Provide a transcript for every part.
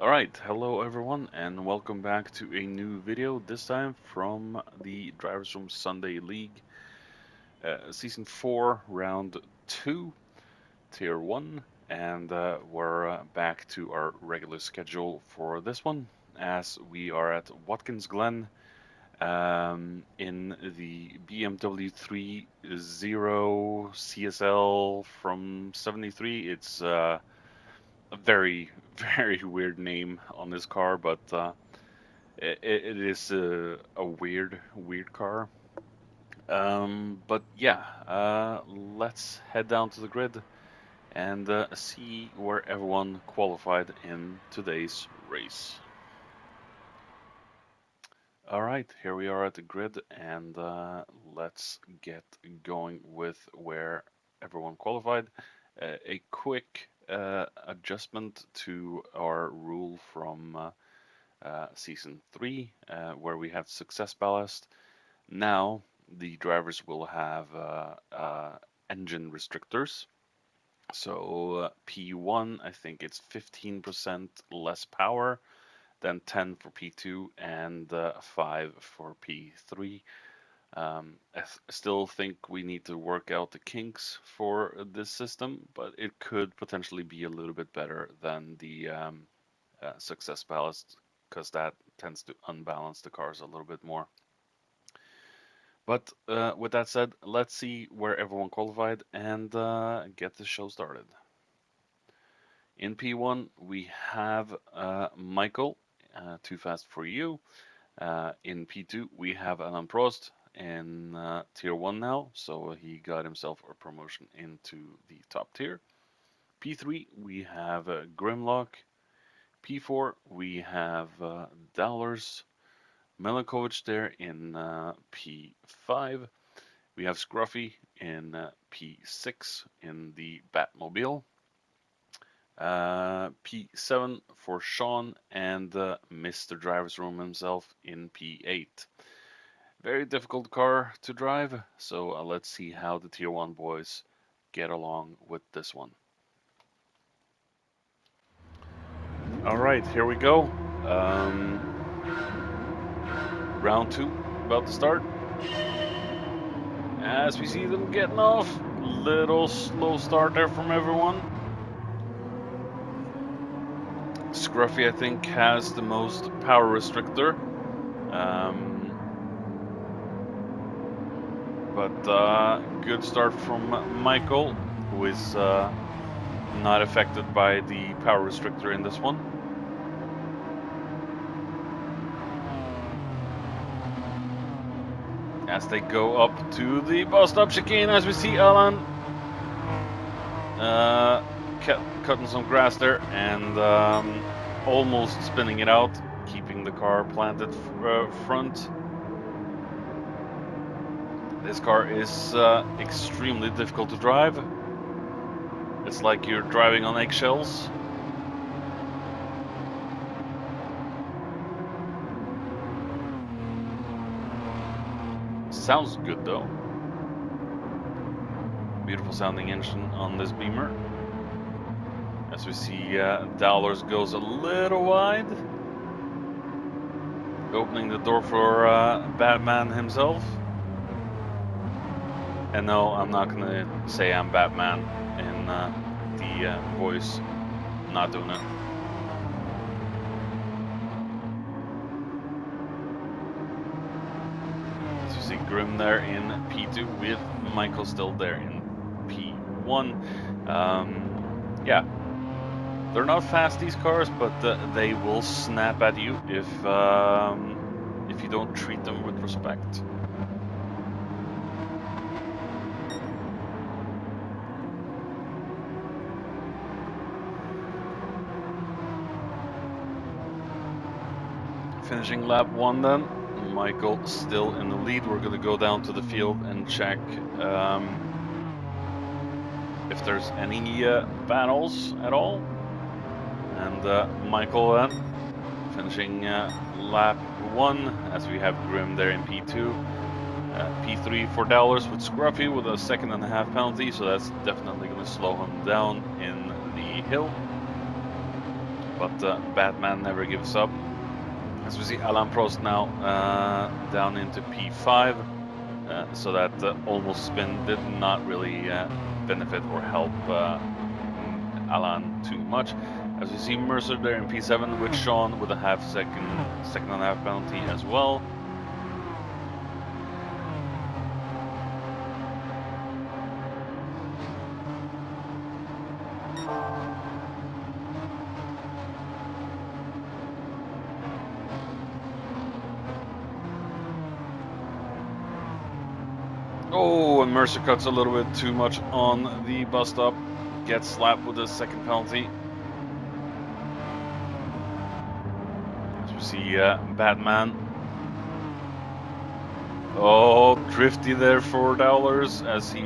Alright, hello everyone and welcome back to a new video, this time from the Drivers Room Sunday League, Season 4, Round 2, Tier 1, and we're back to our regular schedule for this one, as we are at Watkins Glen in the BMW 3.0 CSL from 73. It's a very, very weird name on this car, but it is a weird car. But yeah, let's head down to the grid and see where everyone qualified in today's race. All right, here we are at the grid, and let's get going with where everyone qualified. A quick adjustment to our rule from Season 3, where we have success ballast. Now the drivers will have engine restrictors. So P1, I think it's 15% less power, then 10 for P2, and 5 for P3. I still think we need to work out the kinks for this system, but it could potentially be a little bit better than the success ballast, because that tends to unbalance the cars a little bit more. But with that said, let's see where everyone qualified and get the show started. In P1, we have Michael, Too Fast for You. In P2, we have Alan Prost in Tier 1 now, so he got himself a promotion into the top tier. P3, we have Grimlock. P4, we have Dollars. Melankovic there in P5. We have Scruffy in P6 in the Batmobile. P7 for Sean and Mr. Driver's Room himself in P8. Very difficult car to drive, so let's see how the Tier 1 boys get along with this one. Alright, here we go. Round 2 about to start. As we see them getting off, little slow start there from everyone. Scruffy, I think, has the most power restrictor. But good start from Michael, who is not affected by the power restrictor in this one. As they go up to the bus stop chicane, as we see Alan cutting some grass there and almost spinning it out, keeping the car planted front. This car is extremely difficult to drive. It's like you're driving on eggshells. Sounds good though. Beautiful sounding engine on this Beamer. As we see, Dollars goes a little wide, opening the door for Batman himself. And no, I'm not gonna say I'm Batman in the voice. I'm not doing it. As you see Grim there in P2 with Michael still there in P1. Yeah, they're not fast, these cars, but they will snap at you if you don't treat them with respect. Finishing lap 1 then. Michael still in the lead. We're going to go down to the field and check if there's any battles at all. And Michael then finishing lap 1 as we have Grim there in P2. P3 for Dollars with Scruffy with a 2.5 penalty, so that's definitely going to slow him down in the hill. but Batman never gives up. As we see, Alain Prost now down into P5, so that almost spin did not really benefit or help Alain too much. As we see Mercer there in P7 with Sean with a second and a half penalty as well. Oh, and Mercer cuts a little bit too much on the bus stop. Gets slapped with a second penalty. As we see Batman. Oh, drifty there for Dowlers as he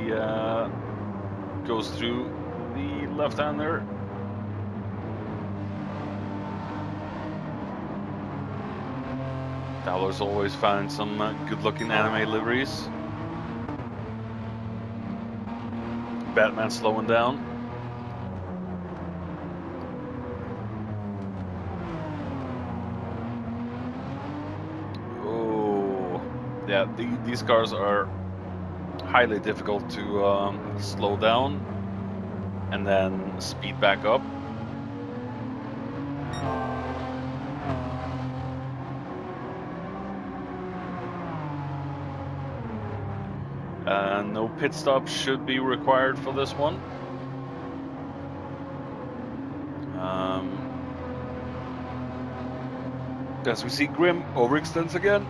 goes through the left-hander. Dowlers always find some good-looking anime liveries. Batman slowing down. Oh, yeah, these cars are highly difficult to slow down and then speed back up. No pit stop should be required for this one. As we see, Grim overextends again,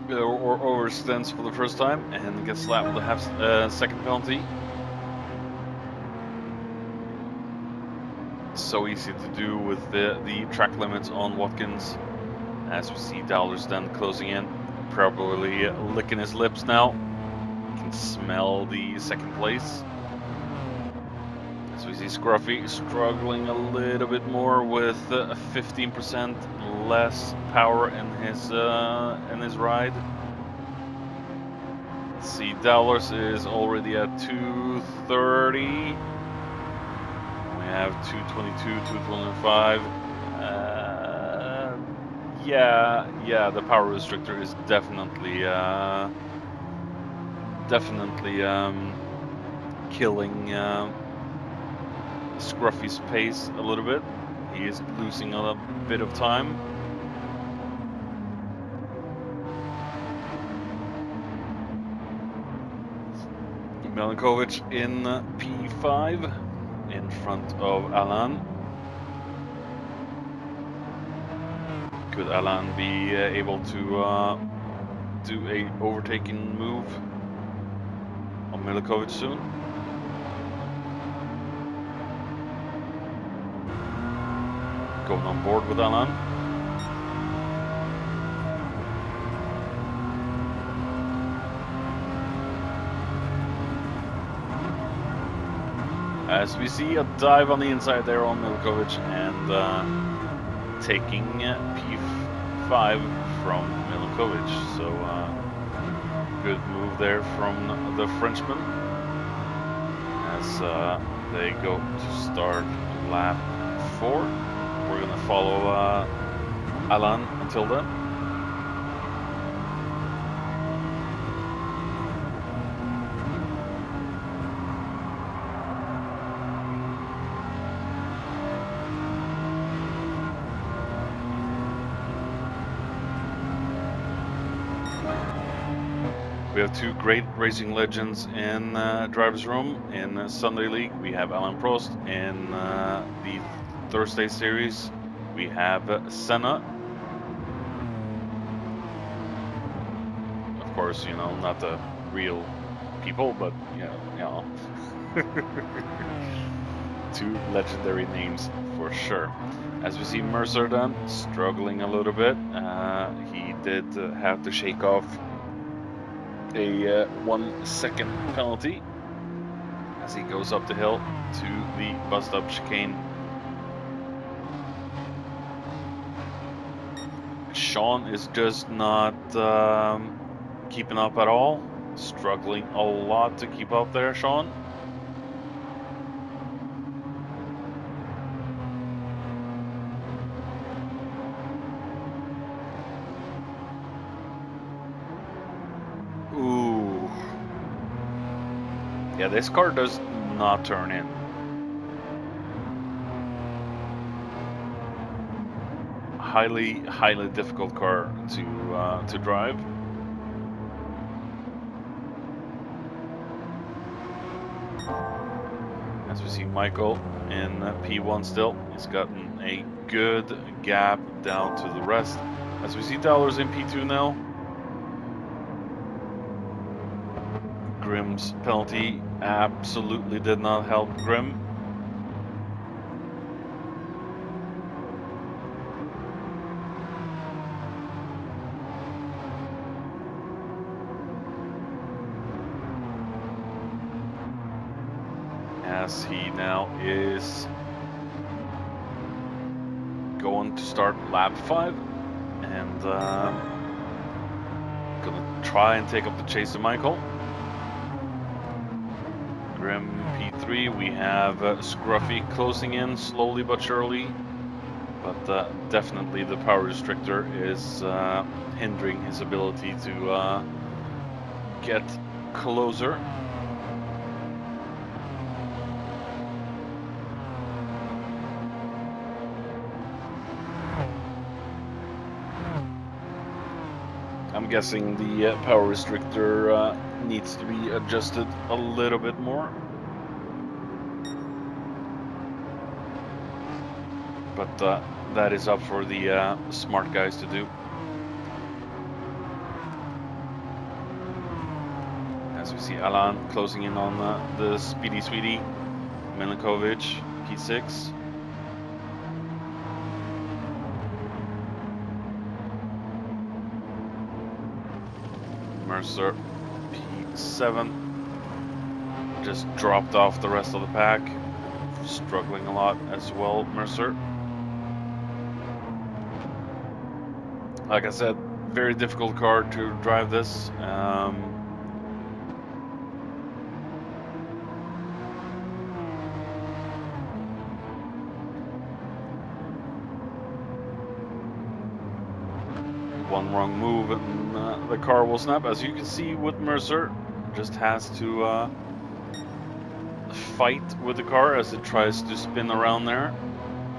or overextends for the first time, and gets slapped with a second penalty. So easy to do with the track limits on Watkins. As we see Dowlers then closing in, probably licking his lips now. Can smell the second place. As we see Scruffy struggling a little bit more with 15% less power in his ride. Let's see, Dowlers is already at 230. We have 222, 225. Yeah, the power restrictor is definitely killing Scruffy's pace a little bit. He is losing a bit of time. Milinkovic in P5 in front of Alain. Could Alain be able to do a overtaking move on Milinkovic soon? Going on board with Alain. As we see a dive on the inside there on Milinkovic and taking P5 from Milinkovic. So good move there from the Frenchman as they go to start lap 4. We're going to follow Alain until then. We have two great racing legends in Driver's Room. In Sunday League, we have Alain Prost. In the Thursday Series, we have Senna. Of course, you know, not the real people, but, you know. Two legendary names for sure. As we see Mercer then, struggling a little bit. He did have to shake off a 1 second penalty as he goes up the hill to the bus stop chicane. Sean is just not keeping up at all. Struggling a lot to keep up there, Sean. Yeah, this car does not turn in. Highly difficult car to drive. As we see Michael in P1 still, he's gotten a good gap down to the rest. As we see Dollars in P2 now. Grimm's penalty absolutely did not help Grimm. As he now is going to start lap 5 and gonna try and take up the chase of Michael. Grimm P3, we have Scruffy closing in slowly but surely, but definitely the power restrictor is hindering his ability to get closer. I'm guessing the power restrictor needs to be adjusted a little bit more. But that is up for the smart guys to do. As we see Alan closing in on the Speedy Sweetie, Milinkovic, P6. Mercer, P7. Just dropped off the rest of the pack. Struggling a lot as well, Mercer. Like I said, very difficult car to drive this. One wrong move and the car will snap. As you can see with Mercer, just has to fight with the car as it tries to spin around there,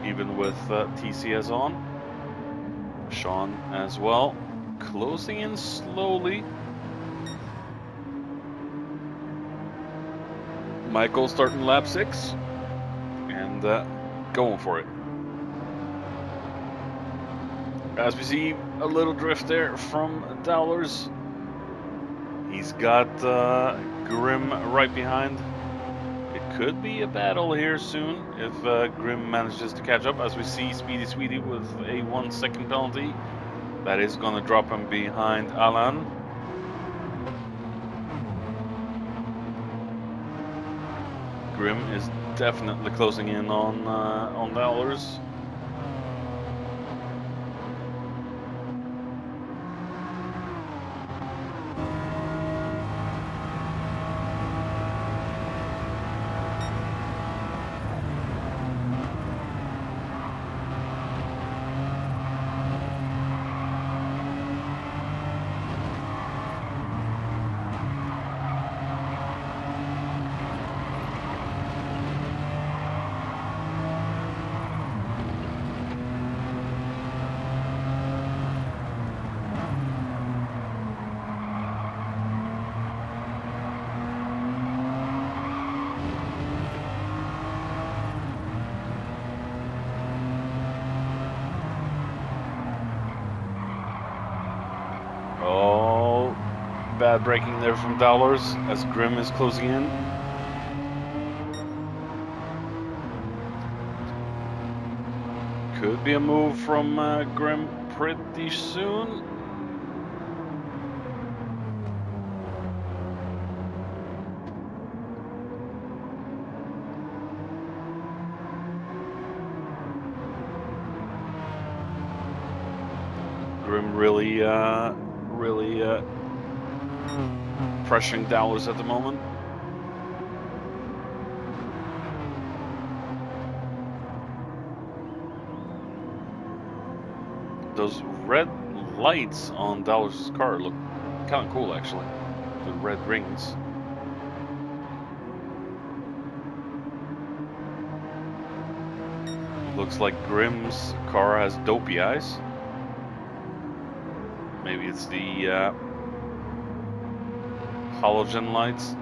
even with TCS on. Sean as well, closing in slowly. Michael starting lap 6 and going for it. As we see a little drift there from Dowlers. He's got Grimm right behind. It could be a battle here soon if Grimm manages to catch up. As we see Speedy Sweetie with a 1 second penalty. That is going to drop him behind Alan. Grimm is definitely closing in on Dowlers. Oh, bad braking there from Dowlers as Grimm is closing in. Could be a move from Grimm pretty soon. Grimm really pressuring Dowlers at the moment. Those red lights on Dowlers' car look kind of cool, actually. The red rings. Looks like Grimm's car has dopey eyes. Maybe it's the halogen lights.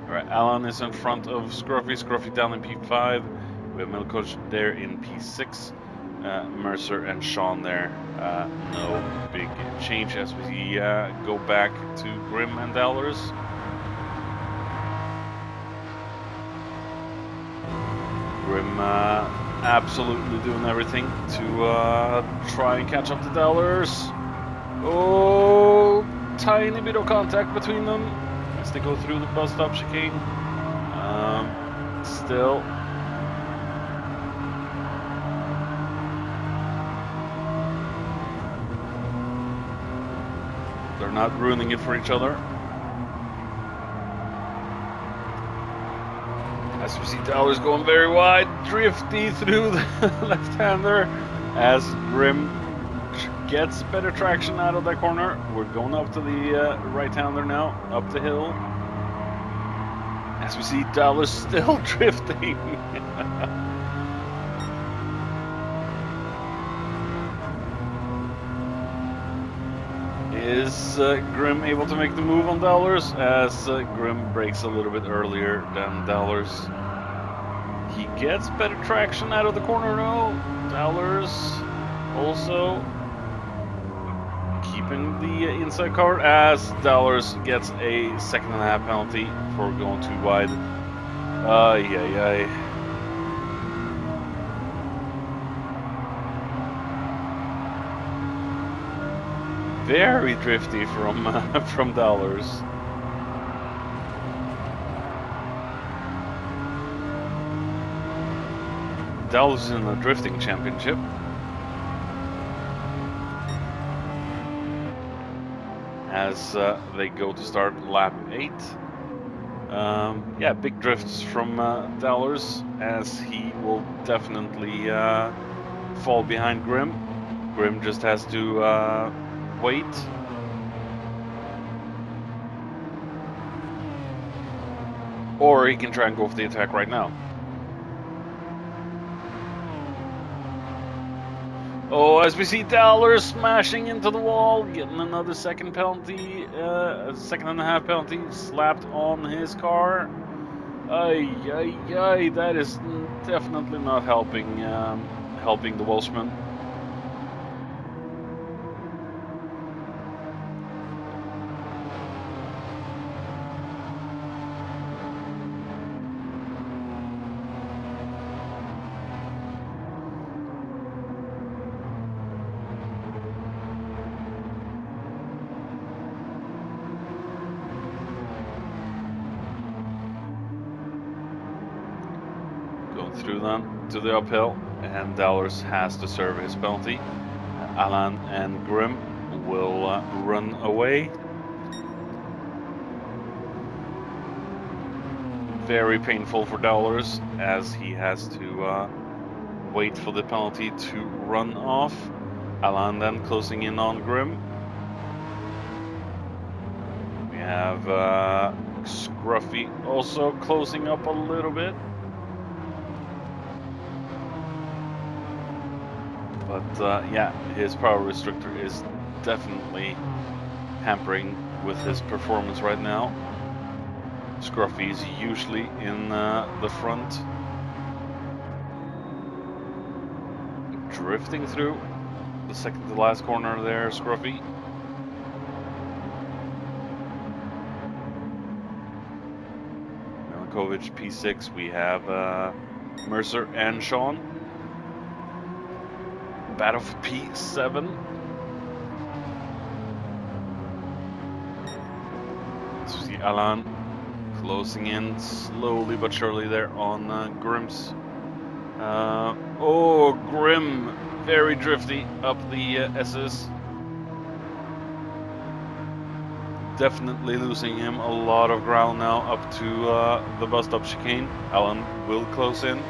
Alright, Alan is in front of Scruffy. Scruffy down in P5. We have Milkovic there in P6. Mercer and Sean there. No big change as we go back to Grim and Dowlers. Grim absolutely doing everything to try and catch up to Dowlers. Oh, tiny bit of contact between them as they go through the bus stop chicane. Still. They're not ruining it for each other. As we see Dowlers going very wide, drifty through the left-hander as Grim gets better traction out of that corner. We're going up to the right-hander now, up the hill. As we see Dowlers still drifting. Is Grim able to make the move on Dowlers as Grim brakes a little bit earlier than Dowlers? He gets better traction out of the corner now. Dowlers also keeping the inside car as Dowlers gets a 2.5 penalty for going too wide. Ay. Very drifty from Dowlers. Dowlers in the drifting championship. As they go to start lap 8. Yeah, big drifts from Dowlers as he will definitely fall behind Grim. Grim just has to wait. Or he can try and go for the attack right now. Oh, as we see Dowlers smashing into the wall, getting another second penalty, a 2.5 penalty slapped on his car. Ay, that is definitely not helping the Welshman. Through them to the uphill, and Dowlers has to serve his penalty. Alan and Grim will run away. Very painful for Dowlers as he has to wait for the penalty to run off. Alan then closing in on Grim. We have Scruffy also closing up a little bit. But yeah, his power restrictor is definitely hampering with his performance right now. Scruffy is usually in the front. Drifting through the second to last corner there, Scruffy. Milkovic P6, we have Mercer and Sean. Battle for P7. So we see Alan closing in slowly but surely there on Grim's. Oh, Grim, very drifty up the SS. Definitely losing him a lot of ground now up to the bus stop chicane. Alan will close in.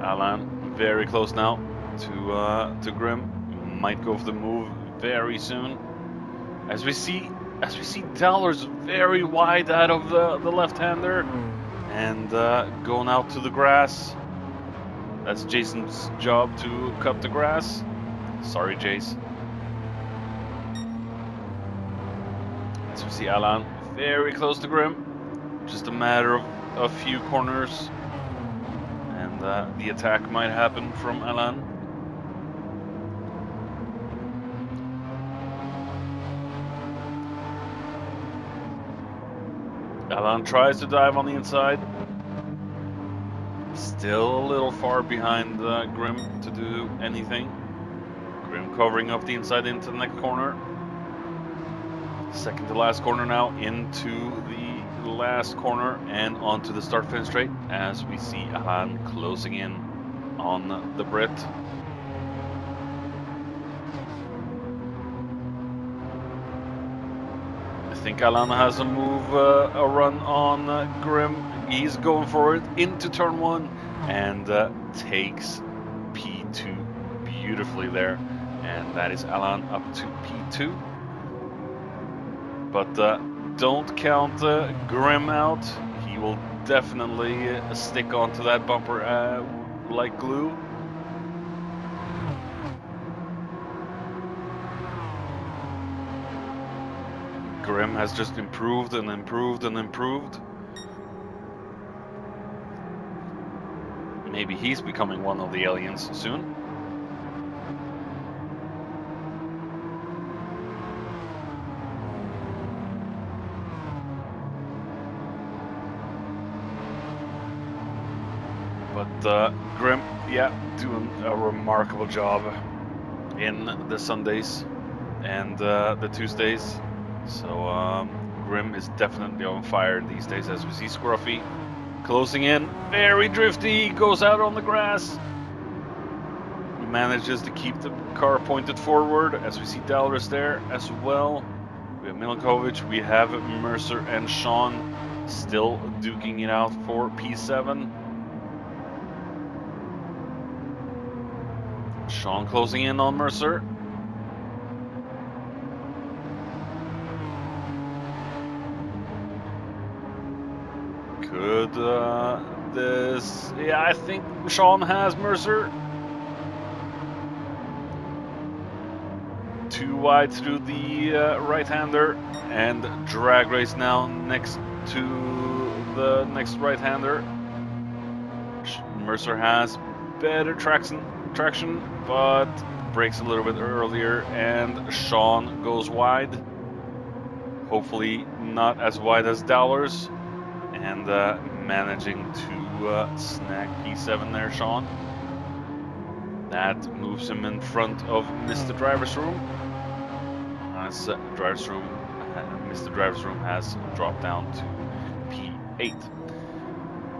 Alan very close now to Grim. Might go for the move very soon. As we see Dollars very wide out of the left-hander and going out to the grass. That's Jason's job to cut the grass. Sorry, Jace. As we see Alan very close to Grim. Just a matter of a few corners. And the attack might happen from Alan. Alan tries to dive on the inside. Still a little far behind Grim to do anything. Grim covering up the inside into the next corner. Second to last corner now, into the last corner and onto the start-finish straight as we see Alan closing in on the Brit. I think Alan has a move, a run on Grim. He's going for it into turn one and takes P2 beautifully there. And that is Alan up to P2. But don't count Grim out. He will definitely stick onto that bumper like glue. Grim has just improved and improved and improved. Maybe he's becoming one of the aliens soon. But Grim, yeah, doing a remarkable job in the Sundays and the Tuesdays. So Grim is definitely on fire these days as we see Scruffy closing in. Very drifty, goes out on the grass. Manages to keep the car pointed forward as we see Dalris there as well. We have Milinkovic, we have Mercer and Sean still duking it out for P7. Sean closing in on Mercer. Could this... Yeah, I think Sean has Mercer. Too wide through the right-hander. And drag race now next to the next right-hander. Mercer has better traction, but brakes a little bit earlier, and Sean goes wide. Hopefully not as wide as Dowlers, and managing to snag P7 there, Sean. That moves him in front of Mr. Driver's Room. As Mr. Driver's Room has dropped down to P8.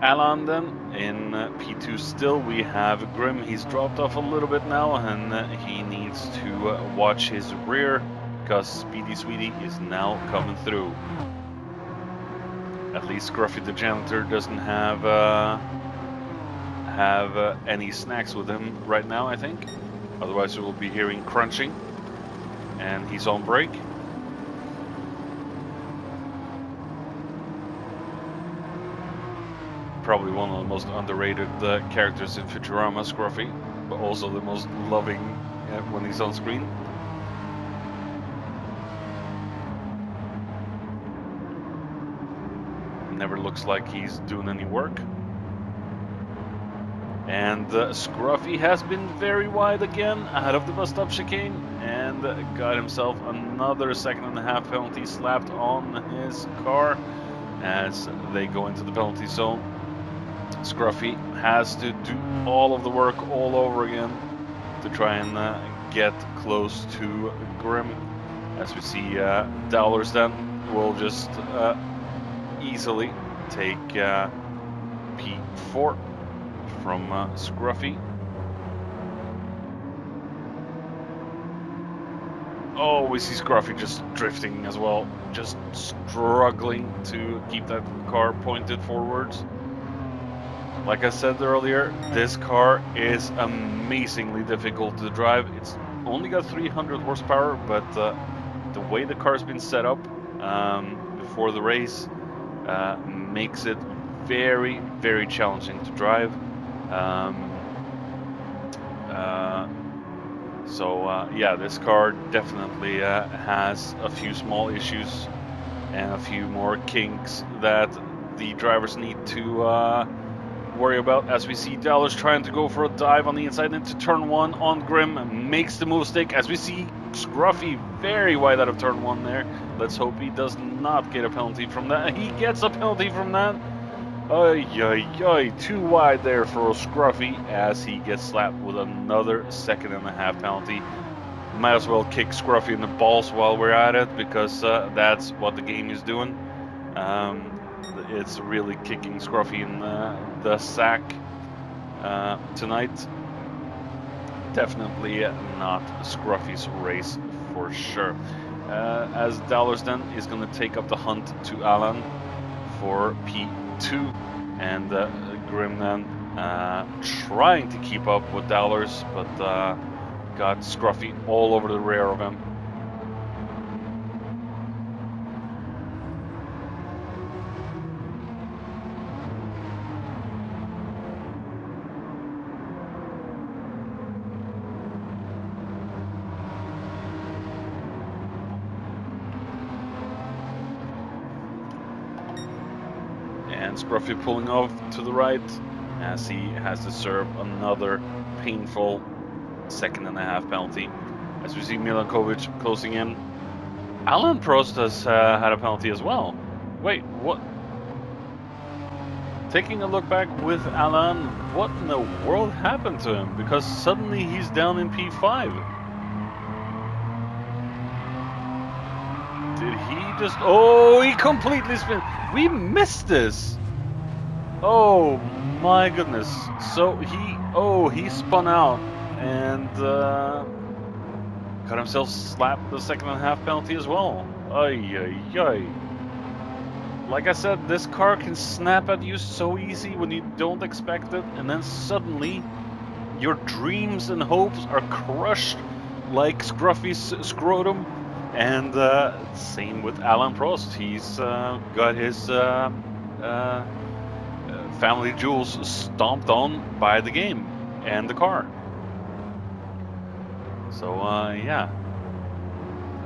Alan then in P2 still. We have Grim. He's dropped off a little bit now, and he needs to watch his rear because Speedy Sweetie is now coming through. At least Scruffy the janitor doesn't have any snacks with him right now, I think. Otherwise we will be hearing crunching. And he's on break. Probably one of the most underrated characters in Futurama, Scruffy, but also the most loving when he's on screen. Never looks like he's doing any work. And Scruffy has been very wide again out of the bus stop chicane and got himself another 2.5 penalty slapped on his car as they go into the penalty zone. Scruffy has to do all of the work all over again to try and get close to Grim. As we see Dowlers then will just easily take P4 from Scruffy. Oh, we see Scruffy just drifting as well, just struggling to keep that car pointed forwards. Like I said earlier, this car is amazingly difficult to drive. It's only got 300 horsepower, but the way the car's been set up before the race makes it very, very challenging to drive. Yeah, this car definitely has a few small issues and a few more kinks that the drivers need to worry about. As we see Dallas trying to go for a dive on the inside into turn 1 on Grim, makes the move stick. As we see Scruffy very wide out of turn 1 there. Let's hope he does not get a penalty from that. He gets a penalty from that. Ay, ay, ay, too wide there for Scruffy as he gets slapped with another 2.5 penalty. Might as well kick Scruffy in the balls while we're at it, because that's what the game is doing. It's really kicking Scruffy in the sack tonight. Definitely not Scruffy's race for sure. As Dallers then is going to take up the hunt to Alan for P2, and Grim then trying to keep up with Dallers, but got Scruffy all over the rear of him. And Scruffy pulling off to the right as he has to serve another painful 2.5 penalty. As we see Milankovic closing in. Alan Prost has had a penalty as well. Wait, what? Taking a look back with Alan, what in the world happened to him? Because suddenly he's down in P5. Did he just... Oh, he completely spin. We missed this. Oh my goodness. So he spun out and got himself slapped with the 2.5 penalty as well. Ay, ay, ay. Like I said, this car can snap at you so easy when you don't expect it, and then suddenly your dreams and hopes are crushed like Scruffy's scrotum. And same with Alan Prost. He's got his family jewels stomped on by the game and the car. So yeah,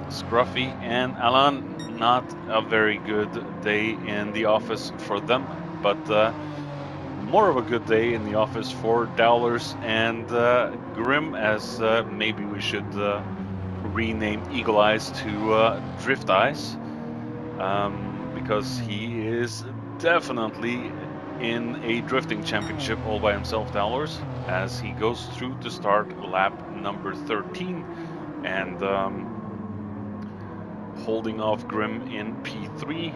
Scruffy and Alan, not a very good day in the office for them, but more of a good day in the office for Dowlers and Grim, as maybe we should rename Eagle Eyes to Drift Eyes, because he is definitely in a drifting championship all by himself, Dowlers, as he goes through to start lap number 13 and holding off Grim in P3.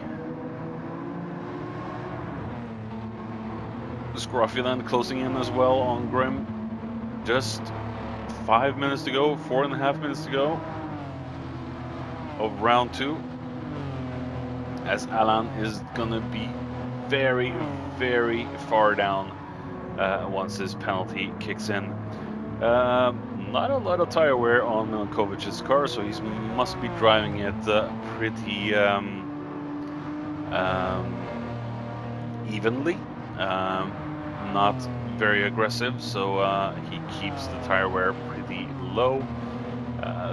Scruffy then closing in as well on Grim. Just 5 minutes to go, 4.5 minutes to go of round 2, as Alan is gonna be very, very far down once his penalty kicks in. Not a lot of tire wear on Milankovic's car, so he must be driving it pretty evenly, not very aggressive, so he keeps the tire wear pretty low.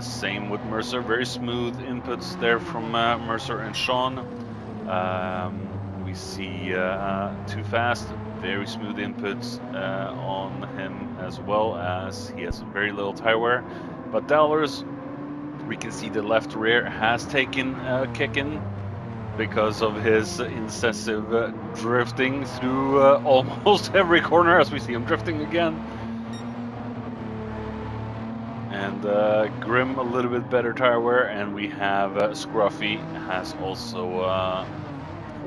Same with Mercer, very smooth inputs there from Mercer and Sean. We see Too Fast, very smooth inputs on him, as well as he has very little tire wear. But Dowlers, we can see the left rear has taken a kick in because of his incessive drifting through almost every corner, as we see him drifting again. And Grim a little bit better tire wear, and we have Scruffy has also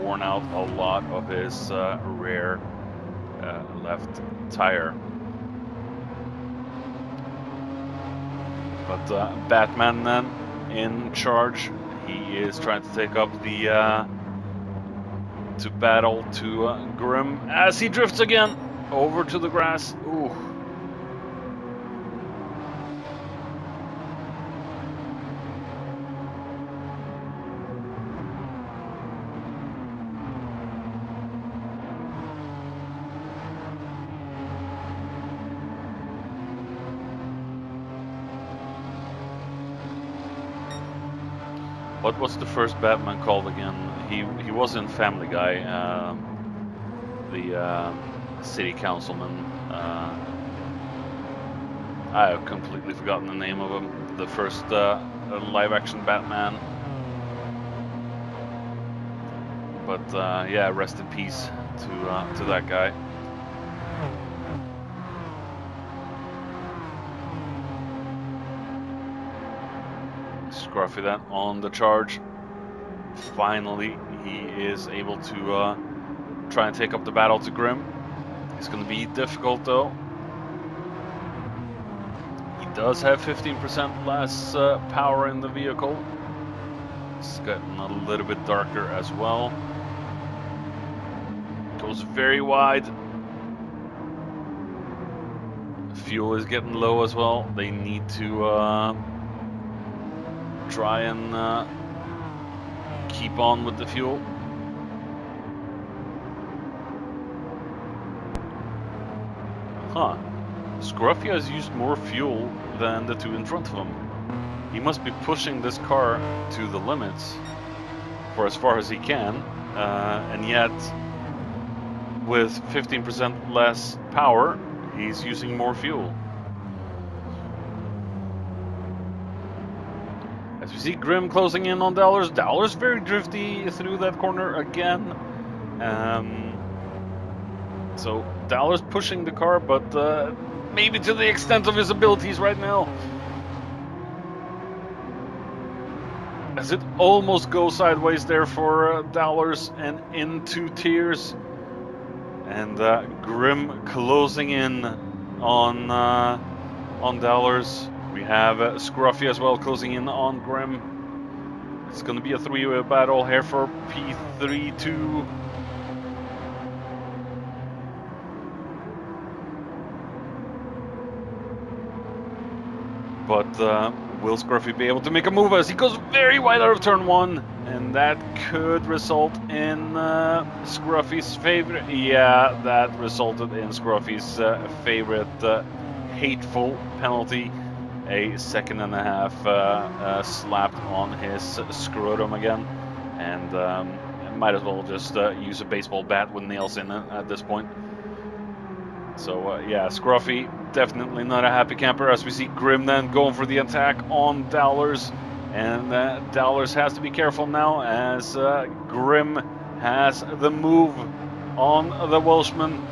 worn out a lot of his rear left tire. But Batman then in charge. He is trying to take up the to battle to Grim as he drifts again. over to the grass. Ooh. What was the first Batman called again? He was in Family Guy, the city councilman. I've completely forgotten the name of him. The first live-action Batman. But yeah, rest in peace to that guy. Scruffy then on the charge. Finally, he is able to try and take up the battle to Grim. It's going to be difficult though. He does have 15% less power in the vehicle. It's getting a little bit darker as well. Goes very wide. Fuel is getting low as well. They need to try and keep on with the fuel. Huh. Scruffy has used more fuel than the two in front of him. He must be pushing this car to the limits for as far as he can, and yet with 15% less power, he's using more fuel. As we see Grim closing in on Dollars. Dollars very drifty through that corner again. So Dollars pushing the car, but maybe to the extent of his abilities right now. As it almost goes sideways there for Dollars and into Tears. And Grim closing in on Dollars. We have Scruffy as well closing in on Grim. It's going to be a three-way battle here for P3-2. But will Scruffy be able to make a move as he goes very wide out of turn one? And that could result in Scruffy's favorite. Yeah, that resulted in Scruffy's favorite hateful penalty. A second and a half slapped on his scrotum again. And might as well just use a baseball bat with nails in it at this point. So yeah, Scruffy definitely not a happy camper as we see Grim then going for the attack on Dollars. And Dollars has to be careful now as Grim has the move on the Welshman.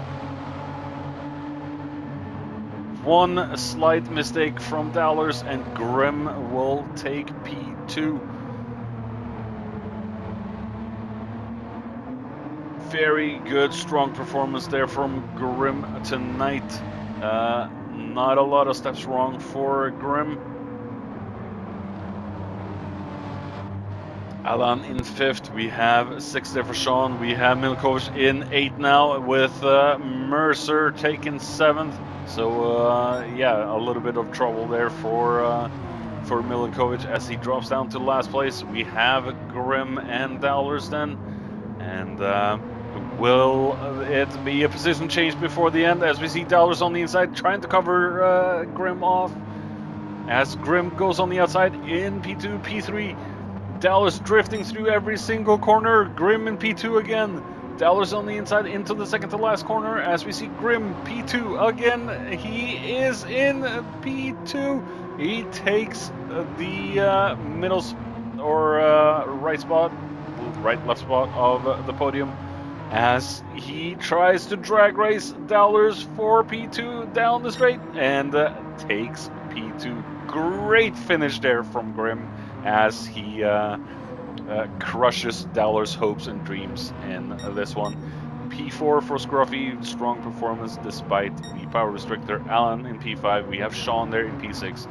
One slight mistake from Dollars and Grim will take P2. Very good, strong performance there from Grim tonight. Not a lot of steps wrong for Grim. Alan in 5th, we have 6th there for Sean, we have Milkovic in 8th now with Mercer taking 7th. So yeah, a little bit of trouble there for Milinkovic as he drops down to last place. We have Grim and Dowlers then, and will it be a position change before the end as we see Dowlers on the inside trying to cover Grim off as Grim goes on the outside in P2, P3. Dallas drifting through every single corner. Grim in P2 again. Dallas on the inside into the second to last corner as we see Grim P2 again. He is in P2. He takes the middle or right spot, left spot of the podium as he tries to drag race Dowlers for P2 down the straight and takes P2. Great finish there from Grim as he crushes Dowler's hopes and dreams in this one. P4 for Scruffy, strong performance despite the power restrictor. Alan in P5, we have Sean there in P6,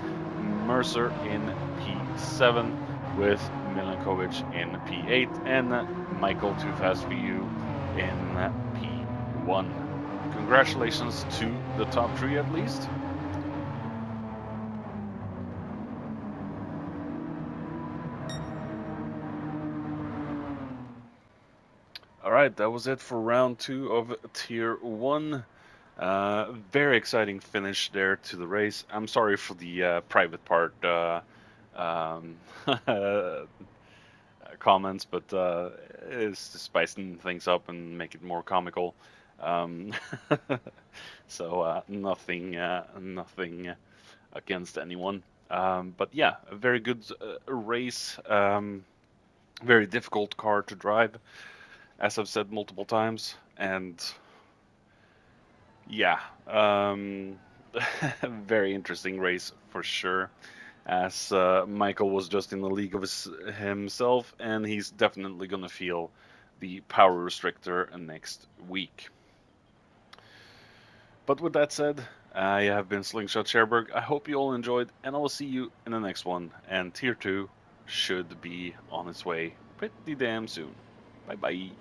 Mercer in P7 with Milinkovic in P8 and Michael Too Fast for You in P1. congratulations to the top 3 at least. Alright, that was it for round 2 of Tier 1. Very exciting finish there to the race. I'm sorry for the private part um, comments, but it's just spicing things up and make it more comical. Um, so nothing against anyone. But yeah, a very good race. Very difficult car to drive, as I've said multiple times, and yeah, very interesting race for sure. As Michael was just in the league of himself, and he's definitely gonna feel the power restrictor next week. But with that said, I have been Slingshot Sherberg. I hope you all enjoyed, and I will see you in the next one. And Tier 2 should be on its way pretty damn soon. Bye bye.